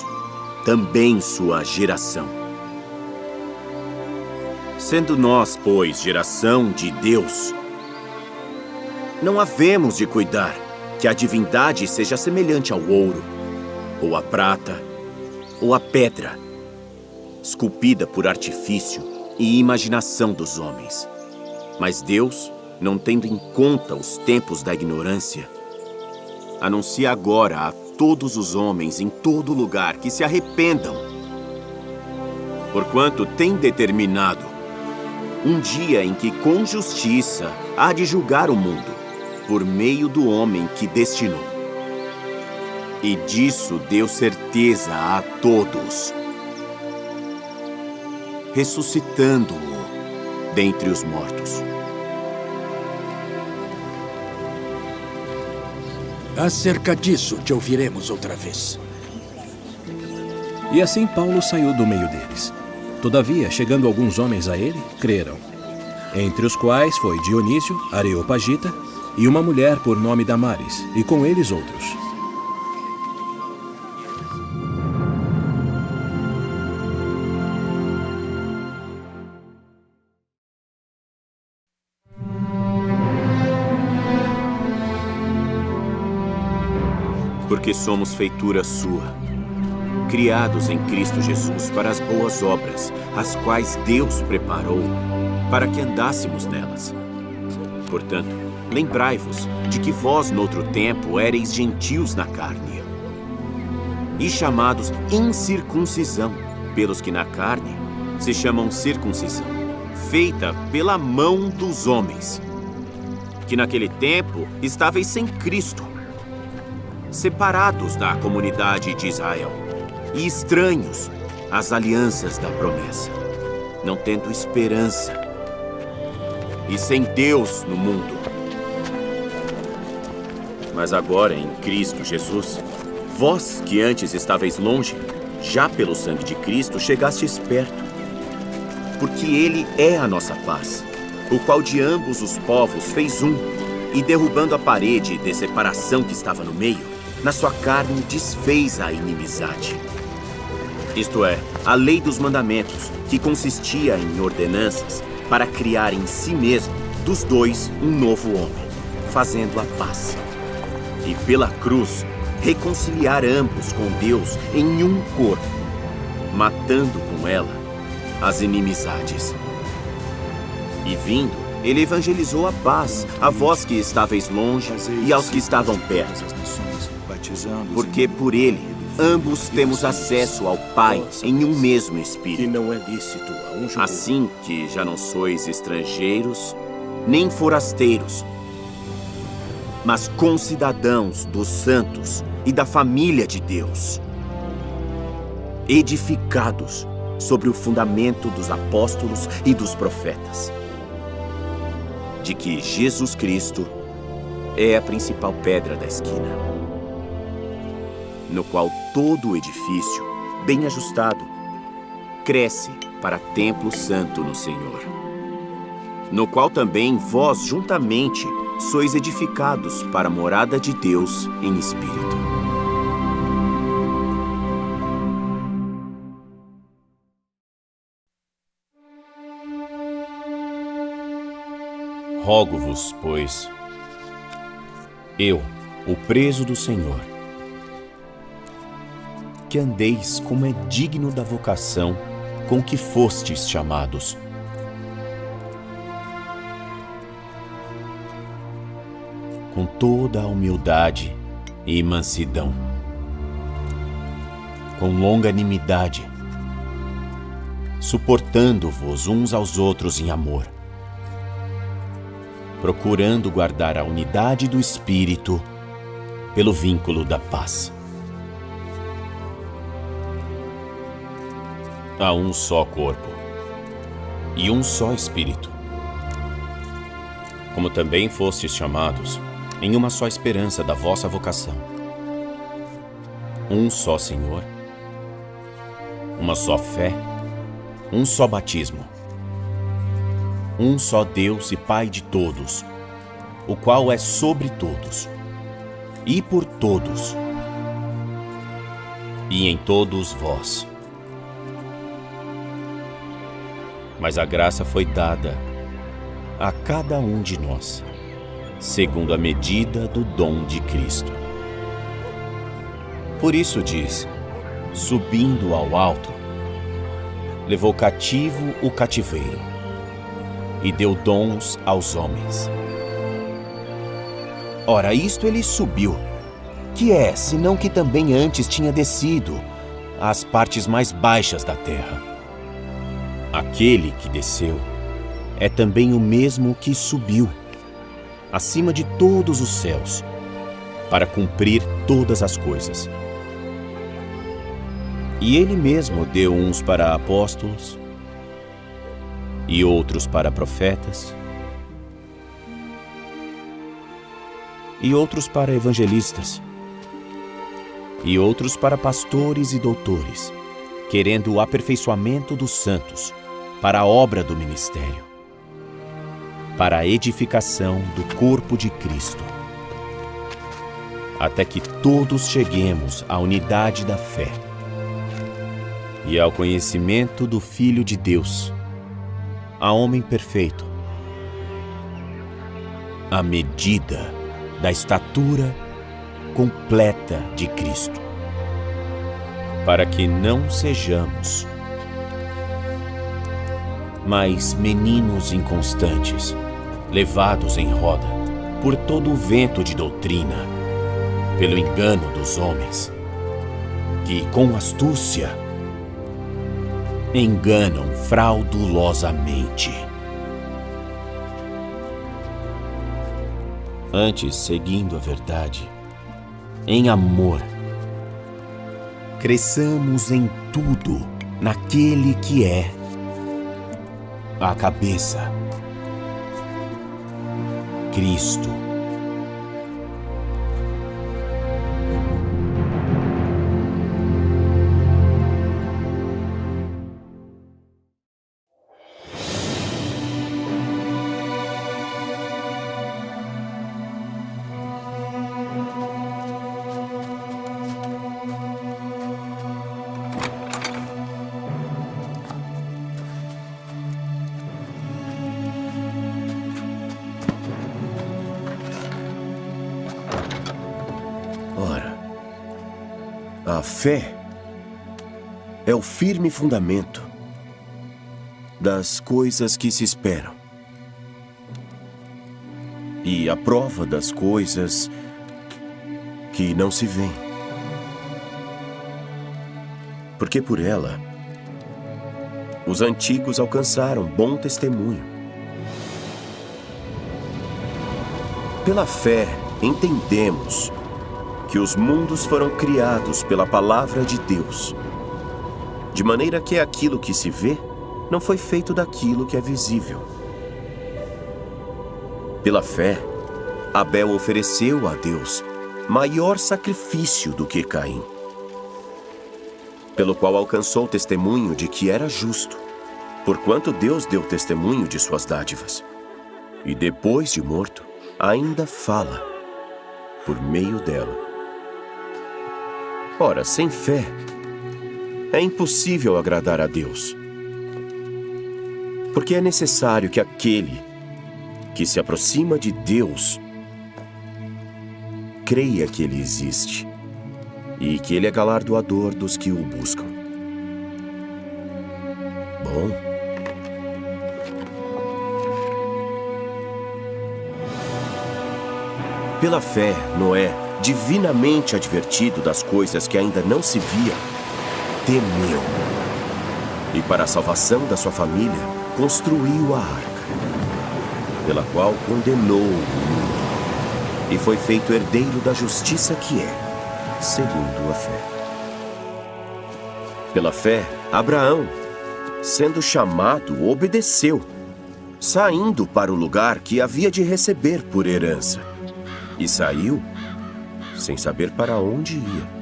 também sua geração. Sendo nós, pois, geração de Deus, não havemos de cuidar que a divindade seja semelhante ao ouro, ou à prata, ou à pedra, esculpida por artifício e imaginação dos homens. Mas Deus, não tendo em conta os tempos da ignorância, anuncia agora a todos os homens em todo lugar que se arrependam, porquanto tem determinado um dia em que com justiça há de julgar o mundo, por meio do homem que destinou. E disso deu certeza a todos, ressuscitando-o dentre os mortos. Acerca disso te ouviremos outra vez. E assim Paulo saiu do meio deles. Todavia, chegando alguns homens a ele, creram, entre os quais foi Dionísio, Areopagita, e uma mulher por nome Damaris, e com eles outros. Porque somos feitura sua, criados em Cristo Jesus para as boas obras, as quais Deus preparou para que andássemos nelas. Portanto, lembrai-vos de que vós, noutro tempo, éreis gentios na carne, e chamados incircuncisão, pelos que na carne se chamam circuncisão, feita pela mão dos homens, que naquele tempo estáveis sem Cristo, separados da comunidade de Israel, e estranhos às alianças da promessa, não tendo esperança, e sem Deus no mundo. Mas agora, em Cristo Jesus, vós que antes estáveis longe, já pelo sangue de Cristo chegastes perto, porque Ele é a nossa paz, o qual de ambos os povos fez um, e derrubando a parede de separação que estava no meio, na sua carne desfez a inimizade. Isto é, a lei dos mandamentos, que consistia em ordenanças, para criar em si mesmo, dos dois, um novo homem, fazendo a paz. E pela cruz, reconciliar ambos com Deus em um corpo, matando com ela as inimizades. E vindo, ele evangelizou a paz a vós que estáveis longe e aos que estavam perto. Porque por ele, ambos temos acesso ao Pai em um mesmo Espírito. E não é lícito a um judeu. Assim que já não sois estrangeiros, nem forasteiros, mas concidadãos dos santos e da família de Deus, edificados sobre o fundamento dos apóstolos e dos profetas, de que Jesus Cristo é a principal pedra da esquina, no qual todo o edifício, bem ajustado, cresce para templo santo no Senhor, no qual também vós juntamente sois edificados para a morada de Deus em espírito. Rogo-vos, pois, eu, o preso do Senhor, que andeis como é digno da vocação com que fostes chamados. Com toda a humildade e mansidão, com longanimidade, suportando-vos uns aos outros em amor, procurando guardar a unidade do Espírito pelo vínculo da paz. Há um só corpo e um só Espírito, como também fostes chamados em uma só esperança da vossa vocação. Um só Senhor, uma só fé, um só batismo, um só Deus e Pai de todos, o qual é sobre todos, e por todos, e em todos vós. Mas a graça foi dada a cada um de nós, segundo a medida do dom de Cristo. Por isso diz, subindo ao alto, levou cativo o cativeiro e deu dons aos homens. Ora, isto ele subiu, que é, senão que também antes tinha descido às partes mais baixas da terra. Aquele que desceu é também o mesmo que subiu acima de todos os céus, para cumprir todas as coisas. E ele mesmo deu uns para apóstolos, e outros para profetas, e outros para evangelistas, e outros para pastores e doutores, querendo o aperfeiçoamento dos santos, para a obra do ministério, para a edificação do corpo de Cristo, até que todos cheguemos à unidade da fé e ao conhecimento do Filho de Deus, a homem perfeito, à medida da estatura completa de Cristo, para que não sejamos mais meninos inconstantes, levados em roda por todo o vento de doutrina, pelo engano dos homens, que com astúcia enganam fraudulosamente. Antes, seguindo a verdade, em amor, cresçamos em tudo naquele que é a cabeça, Cristo. A fé é o firme fundamento das coisas que se esperam e a prova das coisas que não se veem. Porque por ela, os antigos alcançaram bom testemunho. Pela fé, entendemos que os mundos foram criados pela palavra de Deus, de maneira que aquilo que se vê não foi feito daquilo que é visível. Pela fé, Abel ofereceu a Deus maior sacrifício do que Caim, pelo qual alcançou testemunho de que era justo, porquanto Deus deu testemunho de suas dádivas, e depois de morto, ainda fala por meio dela. Ora, sem fé, é impossível agradar a Deus, porque é necessário que aquele que se aproxima de Deus, creia que Ele existe e que Ele é galardoador dos que o buscam. Bom. Pela fé, Noé, divinamente advertido das coisas que ainda não se via, temeu. E para a salvação da sua família, construiu a arca, pela qual condenou o mundo, e foi feito herdeiro da justiça que é, segundo a fé. Pela fé, Abraão, sendo chamado, obedeceu, saindo para o lugar que havia de receber por herança. E saiu sem saber para onde ia.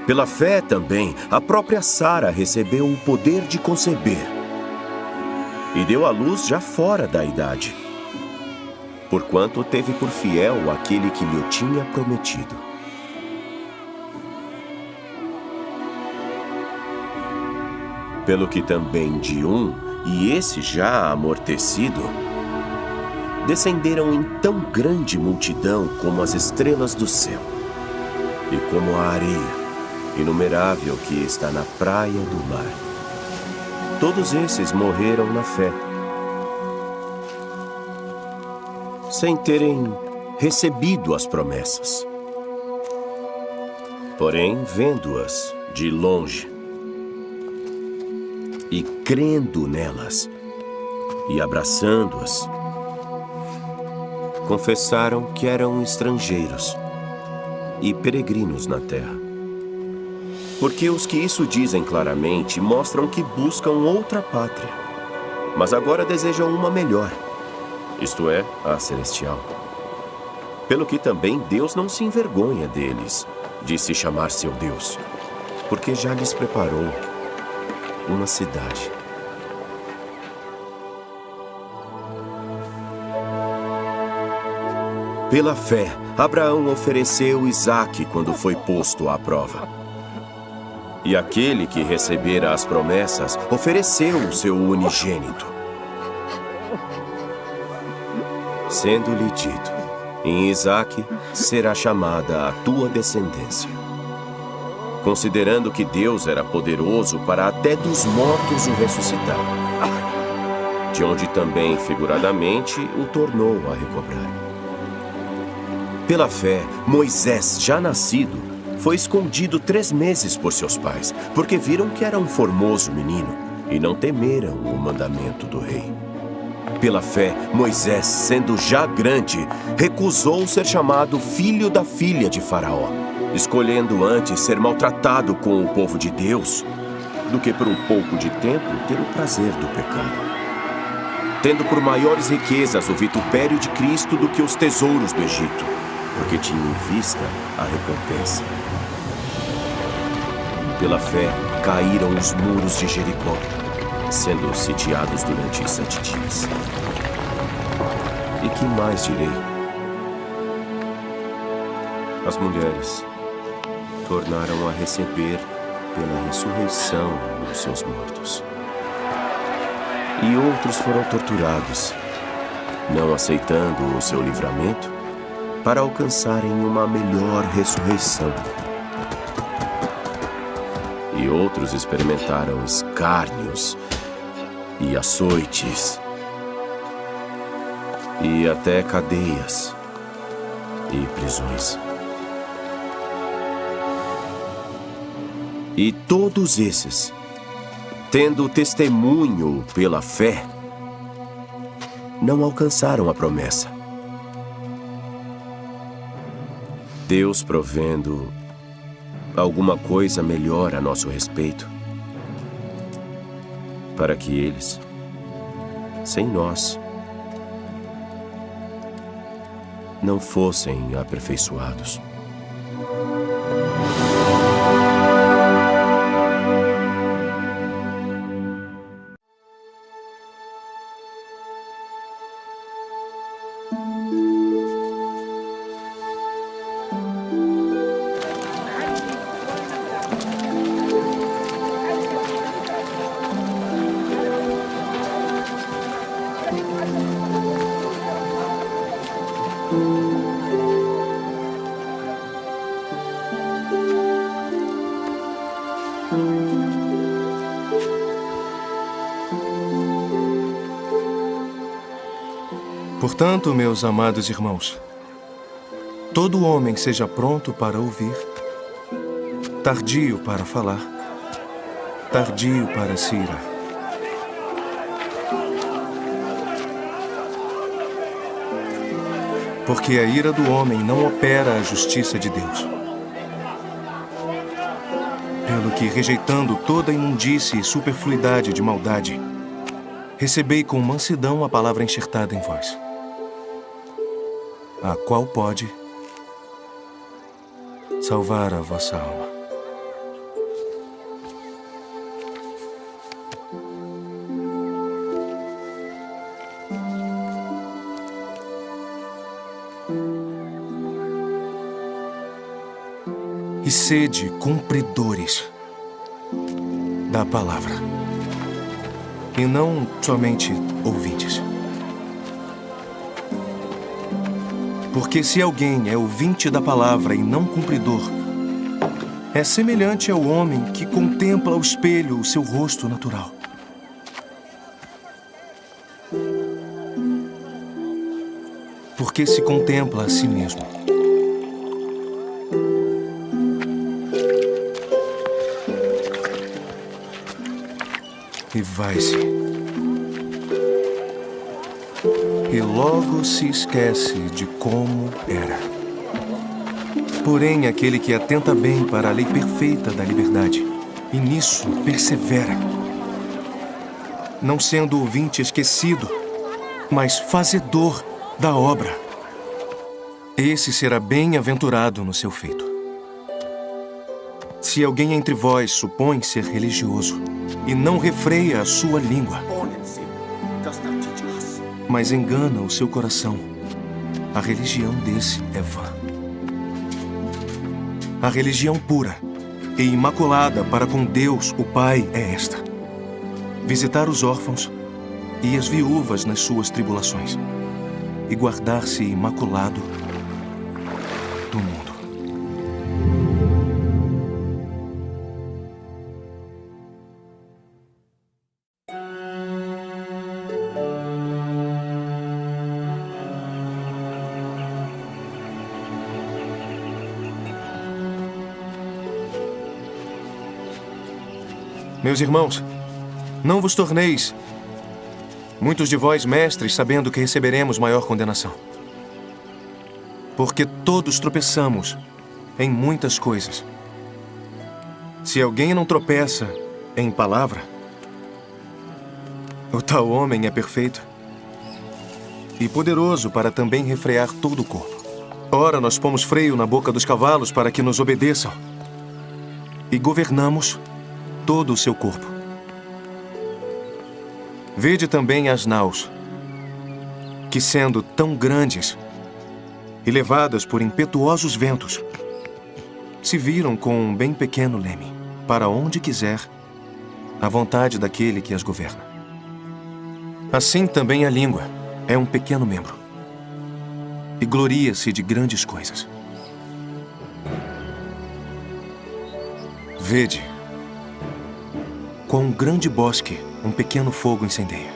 Pela fé também, a própria Sara recebeu o poder de conceber e deu à luz já fora da idade, porquanto teve por fiel aquele que lhe o tinha prometido. Pelo que também de um, e esse já amortecido, descenderam em tão grande multidão como as estrelas do céu, e como a areia inumerável que está na praia do mar. Todos esses morreram na fé, sem terem recebido as promessas. Porém, vendo-as de longe e crendo nelas e abraçando-as, confessaram que eram estrangeiros e peregrinos na terra. Porque os que isso dizem claramente mostram que buscam outra pátria, mas agora desejam uma melhor, isto é, a celestial. Pelo que também Deus não se envergonha deles, de se chamar seu Deus, porque já lhes preparou uma cidade. Pela fé, Abraão ofereceu Isaque quando foi posto à prova. E aquele que recebera as promessas ofereceu o seu unigênito, sendo-lhe dito: em Isaque será chamada a tua descendência. Considerando que Deus era poderoso para até dos mortos o ressuscitar, de onde também figuradamente o tornou a recobrar. Pela fé, Moisés, já nascido, foi escondido 3 meses por seus pais, porque viram que era um formoso menino e não temeram o mandamento do rei. Pela fé, Moisés, sendo já grande, recusou ser chamado filho da filha de Faraó, escolhendo antes ser maltratado com o povo de Deus, do que por um pouco de tempo ter o prazer do pecado. Tendo por maiores riquezas o vitupério de Cristo do que os tesouros do Egito, porque tinha em vista a recompensa. Pela fé, caíram os muros de Jericó, sendo sitiados durante 7 dias. E que mais direi? As mulheres tornaram a receber pela ressurreição os seus mortos. E outros foram torturados, não aceitando o seu livramento, para alcançarem uma melhor ressurreição. E outros experimentaram escárnios e açoites, e até cadeias e prisões. E todos esses, tendo testemunho pela fé, não alcançaram a promessa. Deus provendo alguma coisa melhor a nosso respeito, para que eles, sem nós, não fossem aperfeiçoados. Portanto, meus amados irmãos, todo homem seja pronto para ouvir, tardio para falar, tardio para se irar. Porque a ira do homem não opera a justiça de Deus. Pelo que, rejeitando toda imundície e superfluidade de maldade, recebei com mansidão a palavra enxertada em vós, a qual pode salvar a vossa alma. E sede cumpridores da palavra, e não somente ouvintes. Porque se alguém é ouvinte da palavra e não cumpridor, é semelhante ao homem que contempla ao espelho o seu rosto natural. Porque se contempla a si mesmo. E vai-se. E logo se esquece de como era. Porém, aquele que atenta bem para a lei perfeita da liberdade, e nisso persevera, não sendo ouvinte esquecido, mas fazedor da obra, esse será bem-aventurado no seu feito. Se alguém entre vós supõe ser religioso e não refreia a sua língua, mas engana o seu coração, a religião desse é vã. A religião pura e imaculada para com Deus, o Pai, é esta: visitar os órfãos e as viúvas nas suas tribulações, e guardar-se imaculado do mundo. Meus irmãos, não vos torneis, muitos de vós, mestres, sabendo que receberemos maior condenação. Porque todos tropeçamos em muitas coisas. Se alguém não tropeça em palavra, o tal homem é perfeito e poderoso para também refrear todo o corpo. Ora, nós pomos freio na boca dos cavalos para que nos obedeçam e governamos todo o seu corpo. Vede também as naus, que sendo tão grandes e levadas por impetuosos ventos, se viram com um bem pequeno leme, para onde quiser, à vontade daquele que as governa. Assim também a língua é um pequeno membro, e gloria-se de grandes coisas. Vede quão grande bosque um pequeno fogo incendeia.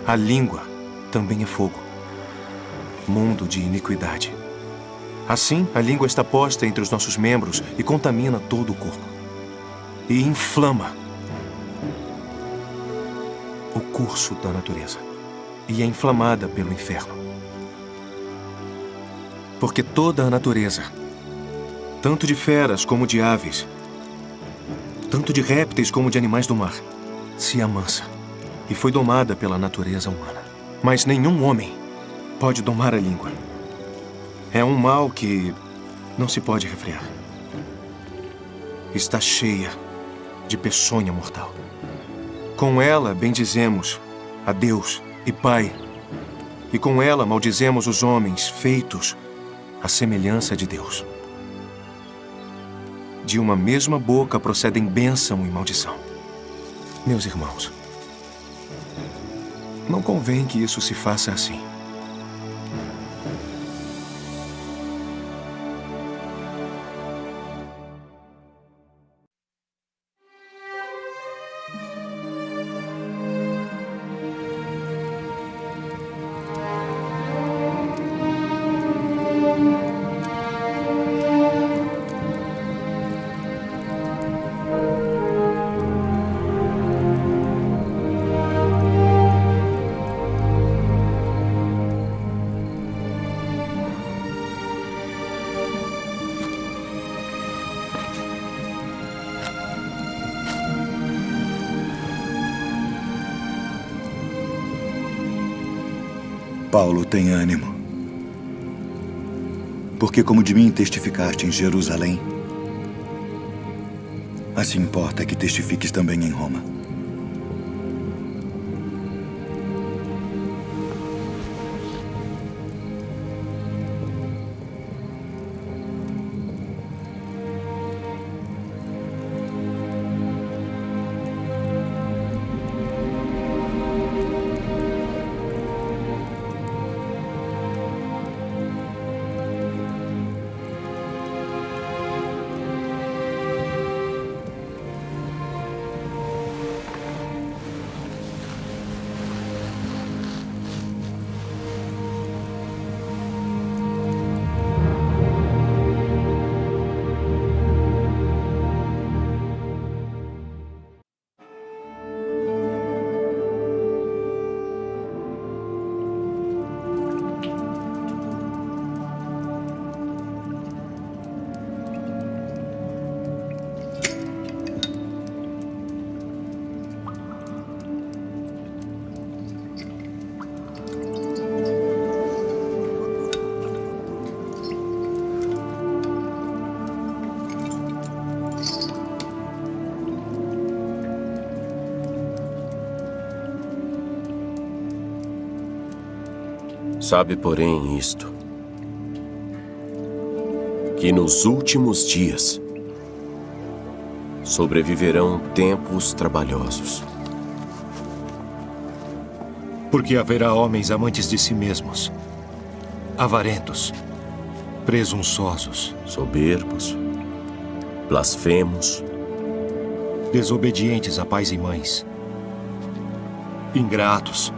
A língua também é fogo, mundo de iniquidade. Assim, a língua está posta entre os nossos membros e contamina todo o corpo. E inflama o curso da natureza. E é inflamada pelo inferno. Porque toda a natureza, tanto de feras como de aves, tanto de répteis como de animais do mar, se amansa e foi domada pela natureza humana. Mas nenhum homem pode domar a língua. É um mal que não se pode refrear. Está cheia de peçonha mortal. Com ela bendizemos a Deus e Pai, e com ela maldizemos os homens feitos à semelhança de Deus. De uma mesma boca procedem bênção e maldição. Meus irmãos, não convém que isso se faça assim. Paulo, tem ânimo. Porque como de mim testificaste em Jerusalém, assim importa que testifiques também em Roma. Sabe, porém, isto, que nos últimos dias sobreviverão tempos trabalhosos. Porque haverá homens amantes de si mesmos, avarentos, presunçosos, soberbos, blasfemos, desobedientes a pais e mães, ingratos,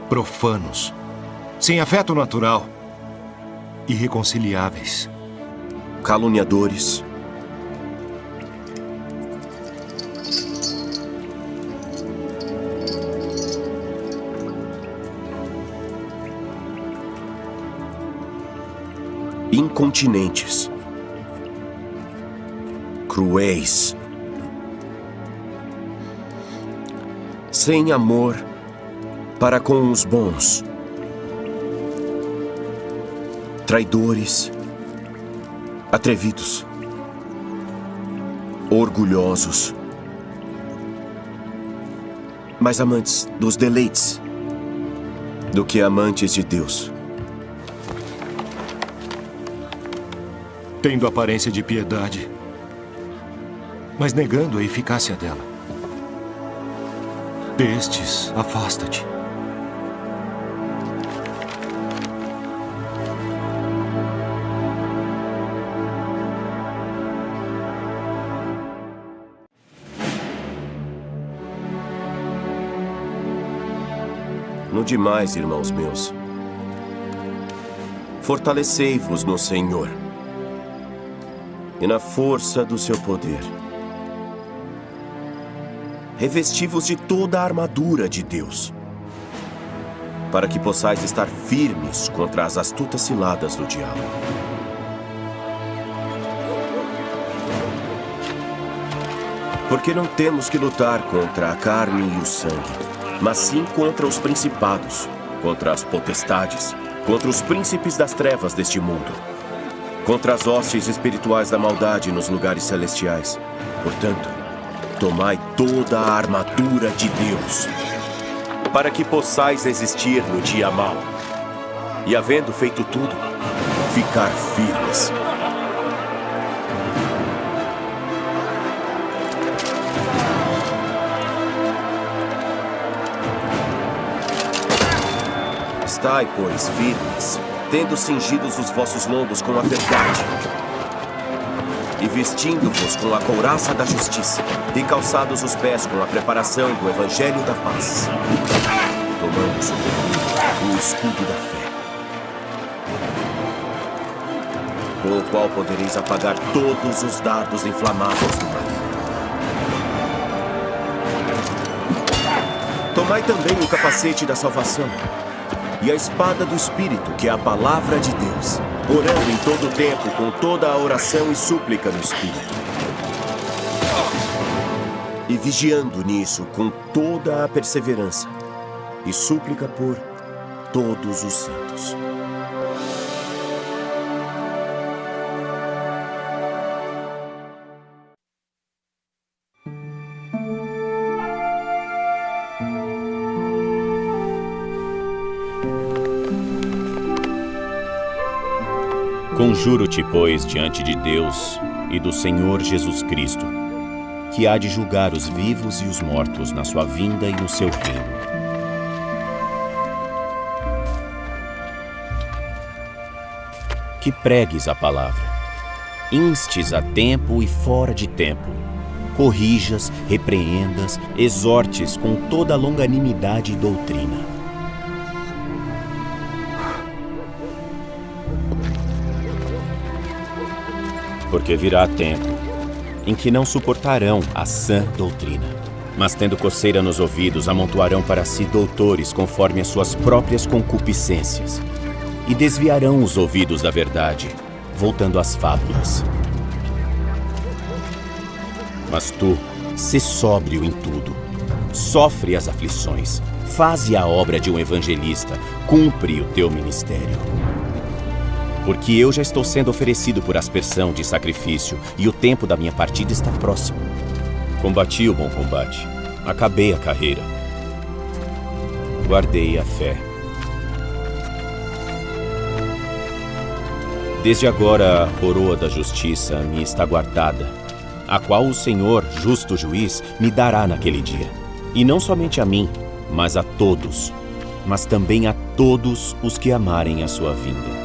profanos, sem afeto natural, irreconciliáveis, caluniadores, incontinentes, cruéis, sem amor para com os bons, traidores, atrevidos, orgulhosos, mais amantes dos deleites do que amantes de Deus. tendo aparência de piedade, mas negando a eficácia dela. Destes, afasta-te. No demais, irmãos meus, fortalecei-vos no Senhor e na força do seu poder. Revesti-vos de toda a armadura de Deus, para que possais estar firmes contra as astutas ciladas do diabo. Porque não temos que lutar contra a carne e o sangue, mas sim contra os principados, contra as potestades, contra os príncipes das trevas deste mundo, contra as hostes espirituais da maldade nos lugares celestiais. Portanto, tomai toda a armadura de Deus, para que possais resistir no dia mau, e havendo feito tudo, ficar firmes. Estai, pois, firmes, tendo cingidos os vossos lombos com a verdade, e vestindo-vos com a couraça da justiça, e calçados os pés com a preparação do evangelho da paz, tomando sobretudo o escudo da fé, com o qual podereis apagar todos os dardos inflamados do maligno. Tomai também o capacete da salvação e a espada do Espírito, que é a palavra de Deus, orando em todo o tempo com toda a oração e súplica no Espírito, e vigiando nisso com toda a perseverança e súplica por todos os santos. Conjuro-te, pois, diante de Deus e do Senhor Jesus Cristo, que há de julgar os vivos e os mortos na sua vinda e no seu reino. Que pregues a palavra, instes a tempo e fora de tempo, corrijas, repreendas, exortes com toda a longanimidade e doutrina. Porque virá tempo em que não suportarão a sã doutrina, mas tendo coceira nos ouvidos, amontoarão para si doutores conforme as suas próprias concupiscências, e desviarão os ouvidos da verdade, voltando às fábulas. Mas tu, sê sóbrio em tudo, sofre as aflições, faze a obra de um evangelista, cumpre o teu ministério. Porque eu já estou sendo oferecido por aspersão de sacrifício, e o tempo da minha partida está próximo. Combati o bom combate, acabei a carreira, guardei a fé. Desde agora a coroa da justiça me está guardada, a qual o Senhor, justo juiz, me dará naquele dia. E não somente a mim, mas a todos, mas também a todos os que amarem a sua vinda.